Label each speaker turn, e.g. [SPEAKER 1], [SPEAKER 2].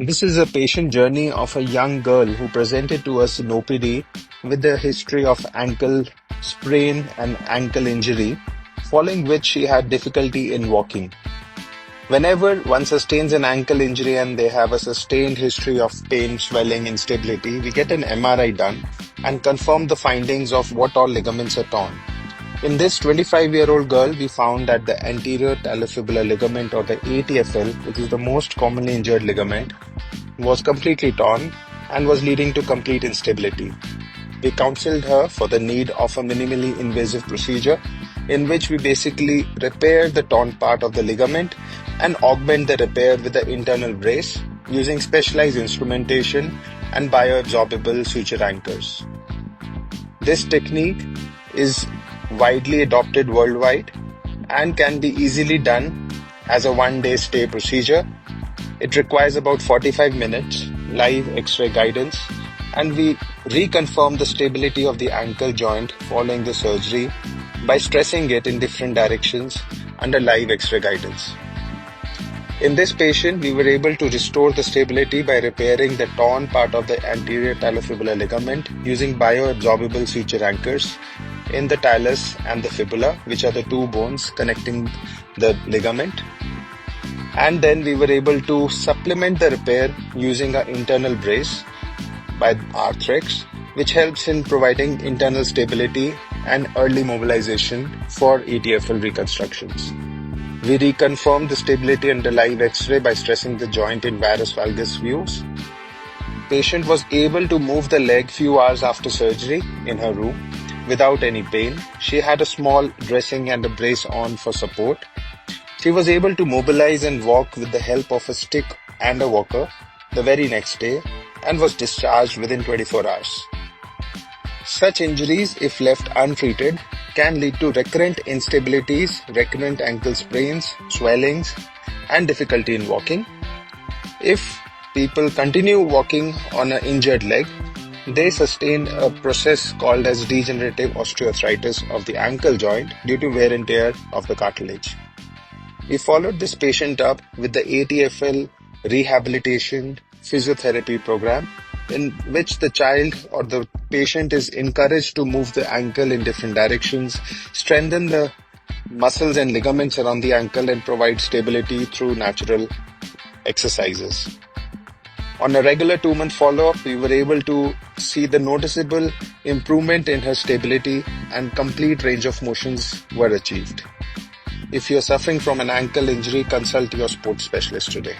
[SPEAKER 1] This is a patient journey of a young girl who presented to us in OPD with a history of ankle sprain and ankle injury, following which she had difficulty in walking. Whenever one sustains an ankle injury and they have a sustained history of pain, swelling, instability, we get an MRI done and confirm the findings of what all ligaments are torn. In this 25-year-old girl, we found that the anterior talofibular ligament, or the ATFL, which is the most commonly injured ligament, was completely torn and was leading to complete instability. We counseled her for the need of a minimally invasive procedure in which we basically repair the torn part of the ligament and augment the repair with the internal brace using specialized instrumentation and bioabsorbable suture anchors. This technique is widely adopted worldwide and can be easily done as a one-day stay procedure. It requires about 45 minutes live X-ray guidance, and we reconfirm the stability of the ankle joint following the surgery by stressing it in different directions under live X-ray guidance. In this patient, we were able to restore the stability by repairing the torn part of the anterior talofibular ligament using bioabsorbable suture anchors in the talus and the fibula, which are the two bones connecting the ligament. And then we were able to supplement the repair using an internal brace by Arthrex, which helps in providing internal stability and early mobilization for ATFL reconstructions. We reconfirmed the stability under live X-ray by stressing the joint in varus valgus views. Patient was able to move the leg few hours after surgery in her room without any pain. She had a small dressing and a brace on for support. She was able to mobilize and walk with the help of a stick and a walker the very next day and was discharged within 24 hours. Such injuries, if left untreated, can lead to recurrent instabilities, recurrent ankle sprains, swellings, and difficulty in walking. If people continue walking on an injured leg, they sustain a process called as degenerative osteoarthritis of the ankle joint due to wear and tear of the cartilage. We followed this patient up with the ATFL rehabilitation physiotherapy program, in which the child or the patient is encouraged to move the ankle in different directions, strengthen the muscles and ligaments around the ankle, and provide stability through natural exercises. On a regular 2-month follow-up, we were able to see the noticeable improvement in her stability and complete range of motions were achieved. If you are suffering from an ankle injury, consult your sports specialist today.